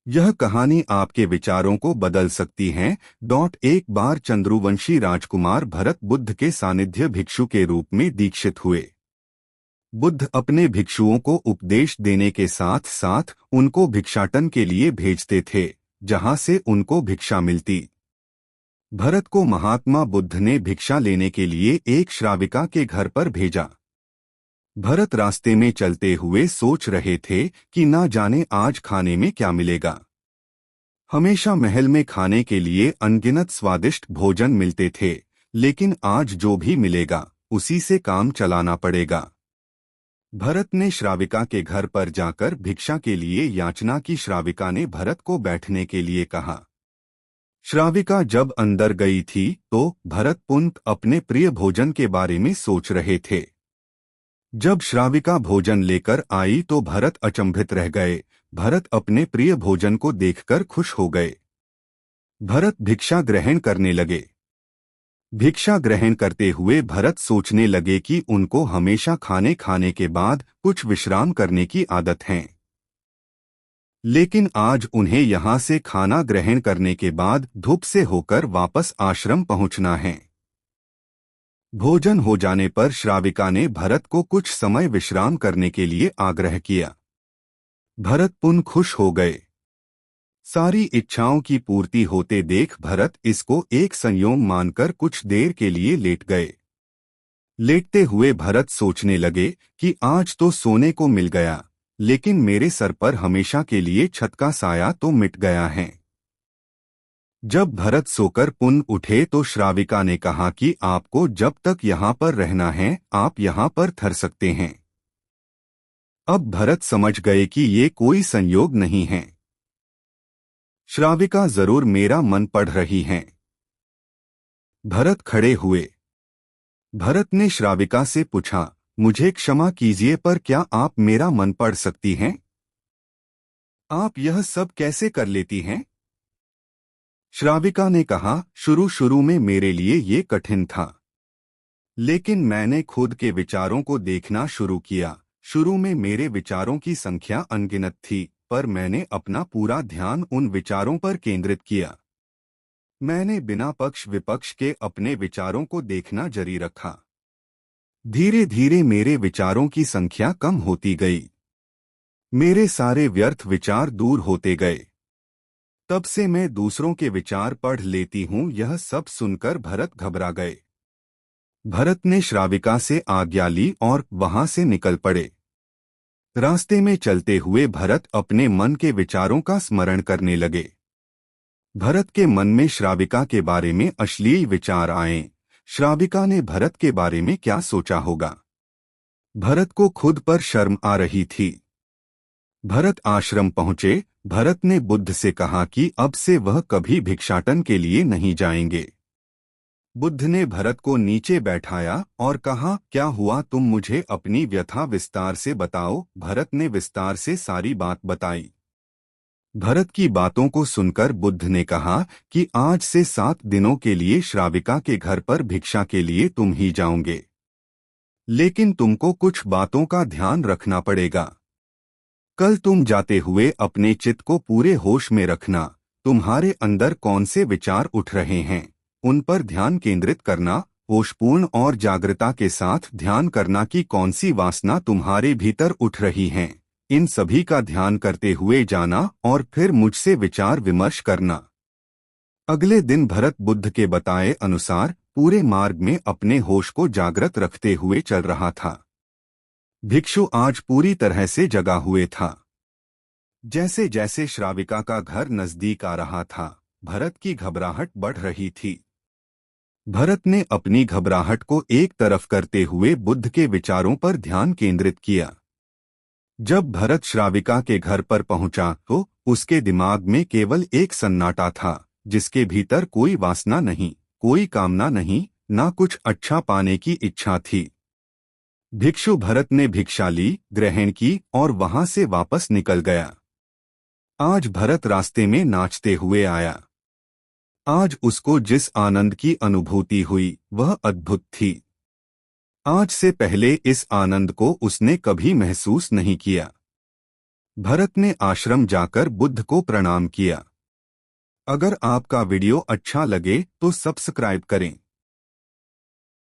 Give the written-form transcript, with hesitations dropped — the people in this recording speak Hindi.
यह कहानी आपके विचारों को बदल सकती है। एक बार चंद्रवंशी राजकुमार भरत बुद्ध के सानिध्य भिक्षु के रूप में दीक्षित हुए। बुद्ध अपने भिक्षुओं को उपदेश देने के साथ साथ उनको भिक्षाटन के लिए भेजते थे, जहां से उनको भिक्षा मिलती। भरत को महात्मा बुद्ध ने भिक्षा लेने के लिए एक श्राविका के घर पर भेजा। भरत रास्ते में चलते हुए सोच रहे थे कि ना जाने आज खाने में क्या मिलेगा। हमेशा महल में खाने के लिए अनगिनत स्वादिष्ट भोजन मिलते थे, लेकिन आज जो भी मिलेगा उसी से काम चलाना पड़ेगा। भरत ने श्राविका के घर पर जाकर भिक्षा के लिए याचना की। श्राविका ने भरत को बैठने के लिए कहा। श्राविका जब अंदर गई थी तो भरत पुनः अपने प्रिय भोजन के बारे में सोच रहे थे। जब श्राविका भोजन लेकर आई तो भरत अचंभित रह गए। भरत अपने प्रिय भोजन को देखकर खुश हो गए। भरत भिक्षा ग्रहण करने लगे। भिक्षा ग्रहण करते हुए भरत सोचने लगे कि उनको हमेशा खाने के बाद कुछ विश्राम करने की आदत है, लेकिन आज उन्हें यहाँ से खाना ग्रहण करने के बाद धूप से होकर वापस आश्रम पहुँचना है। भोजन हो जाने पर श्राविका ने भरत को कुछ समय विश्राम करने के लिए आग्रह किया। भरत पुनः खुश हो गए। सारी इच्छाओं की पूर्ति होते देख भरत इसको एक संयोग मानकर कुछ देर के लिए लेट गए। लेटते हुए भरत सोचने लगे कि आज तो सोने को मिल गया, लेकिन मेरे सर पर हमेशा के लिए छत का साया तो मिट गया है। जब भरत सोकर पुनः उठे तो श्राविका ने कहा कि आपको जब तक यहाँ पर रहना है आप यहाँ पर ठहर सकते हैं। अब भरत समझ गए कि ये कोई संयोग नहीं है। श्राविका जरूर मेरा मन पढ़ रही हैं। भरत खड़े हुए। भरत ने श्राविका से पूछा, मुझे क्षमा कीजिए पर क्या आप मेरा मन पढ़ सकती हैं? आप यह सब कैसे कर लेती हैं? श्राविका ने कहा, शुरू में मेरे लिए ये कठिन था, लेकिन मैंने खुद के विचारों को देखना शुरू किया। शुरू में मेरे विचारों की संख्या अनगिनत थी, पर मैंने अपना पूरा ध्यान उन विचारों पर केंद्रित किया। मैंने बिना पक्ष विपक्ष के अपने विचारों को देखना जारी रखा। धीरे धीरे मेरे विचारों की संख्या कम होती गई। मेरे सारे व्यर्थ विचार दूर होते गए। तब से मैं दूसरों के विचार पढ़ लेती हूँ। यह सब सुनकर भरत घबरा गए। भरत ने श्राविका से आज्ञा ली और वहां से निकल पड़े। रास्ते में चलते हुए भरत अपने मन के विचारों का स्मरण करने लगे। भरत के मन में श्राविका के बारे में अश्लील विचार आए। श्राविका ने भरत के बारे में क्या सोचा होगा? भरत को खुद पर शर्म आ रही थी। भरत आश्रम पहुंचे। भरत ने बुद्ध से कहा कि अब से वह कभी भिक्षाटन के लिए नहीं जाएंगे। बुद्ध ने भरत को नीचे बैठाया और कहा, क्या हुआ, तुम मुझे अपनी व्यथा विस्तार से बताओ। भरत ने विस्तार से सारी बात बताई। भरत की बातों को सुनकर बुद्ध ने कहा कि आज से 7 दिनों के लिए श्राविका के घर पर भिक्षा के लिए तुम ही जाओगे, लेकिन तुमको कुछ बातों का ध्यान रखना पड़ेगा। कल तुम जाते हुए अपने चित्त को पूरे होश में रखना। तुम्हारे अंदर कौन से विचार उठ रहे हैं उन पर ध्यान केंद्रित करना। होशपूर्ण और जागृता के साथ ध्यान करना कि कौन सी वासना तुम्हारे भीतर उठ रही हैं। इन सभी का ध्यान करते हुए जाना और फिर मुझसे विचार विमर्श करना। अगले दिन भरत बुद्ध के बताए अनुसार पूरे मार्ग में अपने होश को जागृत रखते हुए चल रहा था। भिक्षु आज पूरी तरह से जगा हुए था। जैसे जैसे श्राविका का घर नजदीक आ रहा था, भरत की घबराहट बढ़ रही थी। भरत ने अपनी घबराहट को एक तरफ करते हुए बुद्ध के विचारों पर ध्यान केंद्रित किया। जब भरत श्राविका के घर पर पहुंचा तो उसके दिमाग में केवल एक सन्नाटा था, जिसके भीतर कोई वासना नहीं, कोई कामना नहीं, ना कुछ अच्छा पाने की इच्छा थी। भिक्षु भरत ने भिक्षा ली, ग्रहण की और वहां से वापस निकल गया। आज भरत रास्ते में नाचते हुए आया। आज उसको जिस आनंद की अनुभूति हुई वह अद्भुत थी। आज से पहले इस आनंद को उसने कभी महसूस नहीं किया। भरत ने आश्रम जाकर बुद्ध को प्रणाम किया। अगर आपका वीडियो अच्छा लगे तो सब्सक्राइब करें।